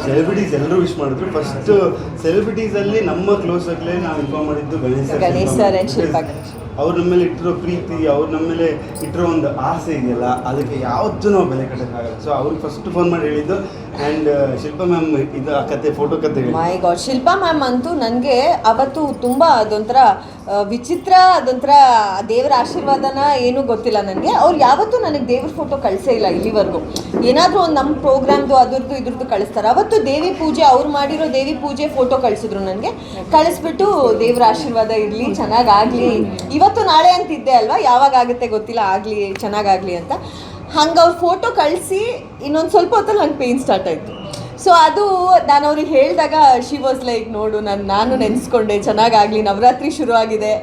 Celebrities ಎಲ್ಲರೂ wish ಮಾಡಿದ್ರು. First celebrities ಅಲ್ಲಿ ನಮ್ಮ ಕ್ಲೋಸ್ ಆಗಲೇ ನಾವು ಇನ್ಫಾರ್ಮ್ ಮಾಡಿದ್ದು ಗಣೇಶ್ ಸರ್. ಅವ್ರು ನಮ್ಮ ಮೇಲೆ ಇಟ್ಟಿರೋ ಪ್ರೀತಿ, ಅವ್ರು ನಮ್ಮ ಮೇಲೆ ಇಟ್ಟಿರೋ ಒಂದು ಆಸೆ ಇದೆಯಲ್ಲ, ಅದಕ್ಕೆ ಯಾವತ್ತೂ ನಾವು ಬೆಲೆ ಕಟ್ಟೋಕ್ಕಾಗಲ್ಲ. ಸೊ ಅವ್ರಿಗೆ ಫಸ್ಟ್ ಫೋನ್ ಮಾಡಿ ಹೇಳಿದ್ದು. ಆ್ಯಂಡ್ ಶಿಲ್ಪಾ ಮ್ಯಾಮ್ ಇದು ಆ ಕತೆ, ಫೋಟೋ ಕತೆ. ಮೈ ಗಾಡ್, ಶಿಲ್ಪಾ ಮ್ಯಾಮ್ ಅಂತೂ ನನಗೆ ಅವತ್ತು ತುಂಬ ಅದೊಂಥರ ವಿಚಿತ್ರ, ಅದೊಂಥರ ದೇವರ ಆಶೀರ್ವಾದನ ಏನೂ ಗೊತ್ತಿಲ್ಲ ನನಗೆ. ಅವ್ರು ಯಾವತ್ತೂ ನನಗೆ ದೇವ್ರ ಫೋಟೋ ಕಳಿಸೇ ಇಲ್ಲ ಇಲ್ಲಿವರೆಗೂ. ಏನಾದರೂ ಒಂದು ನಮ್ಮ ಪ್ರೋಗ್ರಾಮ್ದು ಅದ್ರದ್ದು ಇದ್ರದ್ದು ಕಳಿಸ್ತಾರೆ. ಅವತ್ತು ದೇವಿ ಪೂಜೆ, ಅವ್ರು ಮಾಡಿರೋ ದೇವಿ ಪೂಜೆ ಫೋಟೋ ಕಳಿಸಿದ್ರು ನನಗೆ. ಕಳಿಸ್ಬಿಟ್ಟು ದೇವ್ರ ಆಶೀರ್ವಾದ ಇರಲಿ, ಚೆನ್ನಾಗಾಗಲಿ, ಇವತ್ತು ನಾಳೆ ಅಂತಿದ್ದೆ ಅಲ್ವಾ, ಯಾವಾಗ ಆಗುತ್ತೆ ಗೊತ್ತಿಲ್ಲ, ಆಗಲಿ ಚೆನ್ನಾಗಾಗಲಿ ಅಂತ. ಹಂಗೆ ಅವ್ರ ಫೋಟೋ ಕಳಿಸಿ ಇನ್ನೊಂದು ಸ್ವಲ್ಪ ಹೊತ್ತಲ್ಲಿ ನಂಗೆ ಪೇಯ್ನ್ ಸ್ಟಾರ್ಟ್ ಆಯಿತು. ಸೊ ಅದು ನಾನು ಅವ್ರಿಗೆ ಹೇಳಿದಾಗ ಶಿ ವಾಸ್ ಲೈಕ್, ನೋಡು ನಾನು ನೆನೆಸ್ಕೊಂಡೆ, ಚೆನ್ನಾಗಾಗಲಿ, ನವರಾತ್ರಿ ಶುರು ಆಗಿದೆ,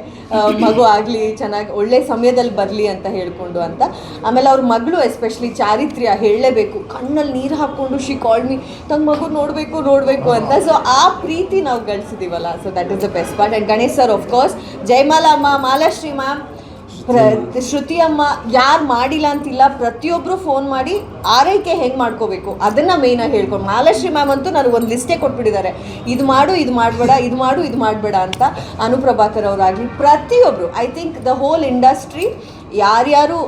ಮಗು ಆಗಲಿ, ಚೆನ್ನಾಗಿ ಒಳ್ಳೆ ಸಮಯದಲ್ಲಿ ಬರಲಿ ಅಂತ ಹೇಳಿಕೊಂಡು ಅಂತ. ಆಮೇಲೆ ಅವ್ರ ಮಗಳು ಎಸ್ಪೆಷಲಿ ಚಾರಿತ್ರ್ಯ ಹೇಳಲೇಬೇಕು, ಕಣ್ಣಲ್ಲಿ ನೀರು ಹಾಕ್ಕೊಂಡು ಶಿ ಕಾಲ್ಡ್ ಮೀ, ತನ್ನ ಮಗು ನೋಡಬೇಕು ಅಂತ. ಸೊ ಆ ಪ್ರೀತಿ ನಾವು ಗಳಿಸಿದ್ದೀವಲ್ಲ, so that is the best part. And Ganesh sir of course, Jayamala ಅಮ್ಮ, ಮಾಲಾಶ್ರೀ ಮ್ಯಾಮ್, ಶ್ರುತಿ ಅಮ್ಮ, ಯಾರು ಮಾಡಿಲ್ಲ ಅಂತಿಲ್ಲ, ಪ್ರತಿಯೊಬ್ಬರು ಫೋನ್ ಮಾಡಿ ಆರೈಕೆ ಹೆಂಗೆ ಮಾಡ್ಕೋಬೇಕು ಅದನ್ನು ಮೇಯ್ನಾಗಿ ಹೇಳ್ಕೊಂಡು. ಮಾಲಾಶ್ರೀ ಮ್ಯಾಮ್ ಅಂತೂ ನನಗೆ ಒಂದು ಲಿಸ್ಟೇ ಕೊಟ್ಬಿಟ್ಟಿದ್ದಾರೆ, ಇದು ಮಾಡು, ಇದು ಮಾಡಬೇಡ, ಇದು ಮಾಡು, ಇದು ಮಾಡಬೇಡ ಅಂತ. ಅನುಪ್ರಭಾಕರ್ ಅವರಾಗಲಿ, ಪ್ರತಿಯೊಬ್ಬರು, I think the whole industry ಯಾರ್ಯಾರು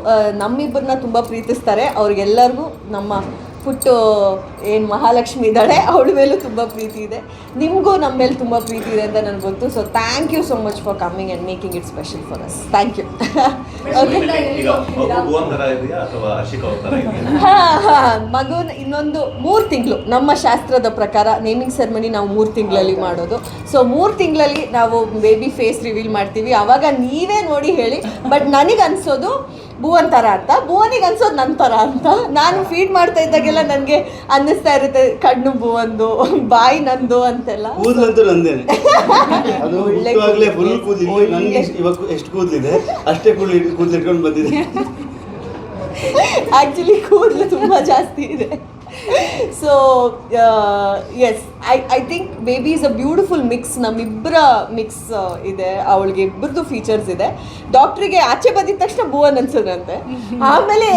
ನಮ್ಮಿಬ್ಬರನ್ನ ತುಂಬ ಪ್ರೀತಿಸ್ತಾರೆ ಅವ್ರಿಗೆಲ್ಲರಿಗೂ ನಮ್ಮ ಪುಟ್ಟು ಏನು ಮಹಾಲಕ್ಷ್ಮಿ ಇದ್ದಾಳೆ, ಅವಳ ಮೇಲೂ ತುಂಬ ಪ್ರೀತಿ ಇದೆ. ನಿಮಗೂ ನಮ್ಮ ಮೇಲೆ ತುಂಬ ಪ್ರೀತಿ ಇದೆ ಅಂತ ನನಗೆ ಗೊತ್ತು. So thank you so much for coming and making it special for us. Thank you. ಮಗುನ ಇನ್ನೊಂದು 3 ತಿಂಗಳು ನಮ್ಮ ಶಾಸ್ತ್ರದ ಪ್ರಕಾರ ನೇಮಿಂಗ್ ಸೆರೆಮನಿ ನಾವು 3 ತಿಂಗಳಲ್ಲಿ ಮಾಡೋದು. ಸೊ 3 ತಿಂಗಳಲ್ಲಿ ನಾವು ಬೇಬಿ ಫೇಸ್ ರಿವೀಲ್ ಮಾಡ್ತೀವಿ. ಆವಾಗ ನೀವೇ ನೋಡಿ ಹೇಳಿ. ಬಟ್ ನನಗೆ ಅನಿಸೋದು ಭುವನ್ ಥರ ಅಂತ, ಭುವನಿಗೆ ಅನ್ಸೋದು ನನ್ನ ಥರ ಅಂತ. ನಾನು ಫೀಡ್ ಮಾಡ್ತಾ ಇದ್ದಾಗೆಲ್ಲ ನನಗೆ ಅನ್ನಿಸ್ತಾ ಇರುತ್ತೆ, ಕಣ್ಣು ಭುವಂದು, ಬಾಯಿ ನಂದು ಅಂತೆಲ್ಲ. ಕೂದಲಂತೂ ನಂದೇನೆ, ಅದು ಹುಟ್ಟುವಾಗಲೇ ಫುಲ್ ಕೂದಲಿದೆ. ನನಗೆ ಇವಾಗ ಎಷ್ಟು ಕೂದಲಿದೆ ಅಷ್ಟೇ ಕೂದಲು ಇಟ್ಕೊಂಡು ಬಂದಿದೆ. ಆ್ಯಕ್ಚುಲಿ ಕೂದಲು ತುಂಬ ಜಾಸ್ತಿ ಇದೆ. So yes, I think baby is a beautiful mix. ನಮ್ಮಿಬ್ಬರ ಮಿಕ್ಸ್ ಇದೆ, ಅವಳಿಗೆ ಇಬ್ಬರದು ಫೀಚರ್ಸ್ ಇದೆ. ಡಾಕ್ಟ್ರಿಗೆ ಆಚೆ ಬಂದಿದ ತಕ್ಷಣ ಭುವನ್ ಅನ್ಸದಂತೆ, ಆಮೇಲೆ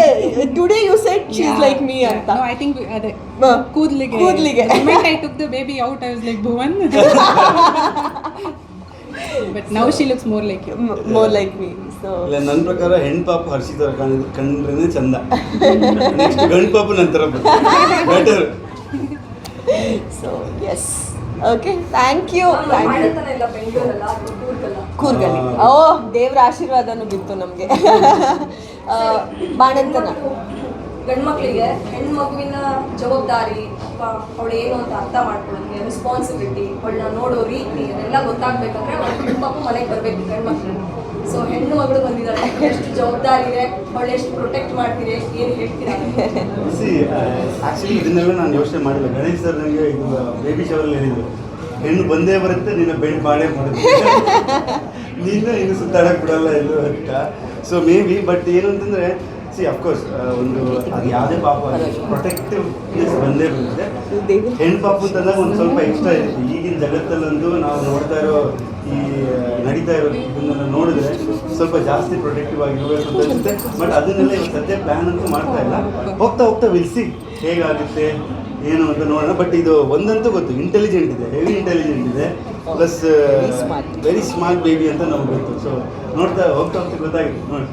today you said she is like me ಅಂತ. ಐ ಥಿಂಕ್ ಅದೇ ಕೂದಲಿಗೆ I took the baby out, I was like Bhuvan. But now she looks more like me. So ನನ್ನ ಪ್ರಕಾರ ಹೆಣ್ಣು ಪಾಪ ಹರ್ಷಿತರ ಕಂಡ್ರೆ ಚಂದ, ನೆಕ್ಸ್ಟ್ ಗಂಡು ಪಾಪ ನಂತರ better. So yes, okay, thank you. ಕೂರ್ಗಲ್ಲಿ ದೇವ್ರ ಆಶೀರ್ವಾದನೂ ಬಿತ್ತು ನಮಗೆ. ಬಾಣಂತನ ಗಂಡ್ಮಕ್ಳಿಗೆ ಹೆಣ್ಮಗುವಿನ ಜವಾಬ್ದಾರಿ ಅಥವಾ ಅವಳು ಏನು ಅಂತ ಅರ್ಥ ಮಾಡ್ಕೊಳ್ಳೋಕ್ಕೆ, ರೆಸ್ಪಾನ್ಸಿಬಿಲಿಟಿ, ಅವಳನ್ನ ನೋಡೋ ರೀತಿ ಅದೆಲ್ಲ ಗೊತ್ತಾಗಬೇಕಂದ್ರೆ ಅವಳು ಹೆಣ್ಮಕ್ಳು ಮನೆಗೆ ಬರಬೇಕು ಗಂಡ್ಮಕ್ಳಿಗೆ. ಸೊ ಹೆಣ್ಣು ಮಗಳು ಬಂದಿದ್ದಾಳೆ, ಎಷ್ಟು ಜವಾಬ್ದಾರಿ ಇದೆ, ಅವಳು ಎಷ್ಟು ಪ್ರೊಟೆಕ್ಟ್ ಮಾಡ್ತೀರಿ, ಏನು ಹೇಳ್ತೀರಾ? ಆ್ಯಕ್ಚುಲಿ ಇದನ್ನೆಲ್ಲ ನಾನು ಯೋಚನೆ ಮಾಡಿಲ್ಲ. ಗಣೇಶ್ ಸರ್ ನನಗೆ ಇದು ಬೇಬಿ ಶವರಲ್ಲಿ ಹೇಳಿದ್ರು, ಹೆಣ್ಣು ಬಂದೇ ಬರುತ್ತೆ, ನಿನ್ನ ಬೆಂಡ್ ಮಾಡೇ ಮಾಡುತ್ತೆ, ನೀನು ಇನ್ನು ಸುತ್ತಾಡಕ್ಕೆ ಬಿಡಲ್ಲ ಎಲ್ಲೂ ಅಂತ. ಸೊ ಮೇ ಬಿ, ಬಟ್ ಏನು ಅಂತಂದರೆ ಅಫ್ಕೋರ್ಸ್ ಒಂದು ಅದು ಯಾವುದೇ ಪಾಪ ಪ್ರೊಟೆಕ್ಟಿವ್ನೆಸ್ ಬಂದೇ ಬರುತ್ತೆ. ಹೆಣ್ಣು ಪಾಪು ಅಂತಂದಾಗ ಒಂದು ಸ್ವಲ್ಪ ಎಕ್ಸ್ಟ್ರಾ ಇರುತ್ತೆ. ಈಗಿನ ಜಗತ್ತಲ್ಲಂತೂ ನಾವು ನೋಡ್ತಾ ಇರೋ ಈ ನಡೀತಾ ಇರೋ ಇದನ್ನೆಲ್ಲ ನೋಡಿದ್ರೆ ಸ್ವಲ್ಪ ಜಾಸ್ತಿ ಪ್ರೊಟೆಕ್ಟಿವ್ ಆಗಿರಬೇಕು ಅಂತ ಅನಿಸುತ್ತೆ. ಬಟ್ ಅದನ್ನೆಲ್ಲ ಇವಾಗ ಸದ್ಯ ಪ್ಲ್ಯಾನ್ ಅಂತೂ ಮಾಡ್ತಾ ಇಲ್ಲ. ಹೋಗ್ತಾ ವಿಲ್ಸಿ ಹೇಗಾಗುತ್ತೆ ಏನು ಅಂತ ನೋಡೋಣ. ಬಟ್ ಇದು ಒಂದಂತೂ ಗೊತ್ತು, ಇಂಟೆಲಿಜೆಂಟ್ ಇದೆ, ಹೆವಿ ಇಂಟೆಲಿಜೆಂಟ್ ಇದೆ, ಪ್ಲಸ್ ವೆರಿ ಸ್ಮಾರ್ಟ್ ಬೇಬಿ ಅಂತ ನಮ್ಗೆ ಗೊತ್ತು. ಸೊ ಹೋಗ್ತಾ ಗೊತ್ತಾಗಿತ್ತು ನೋಡಿ.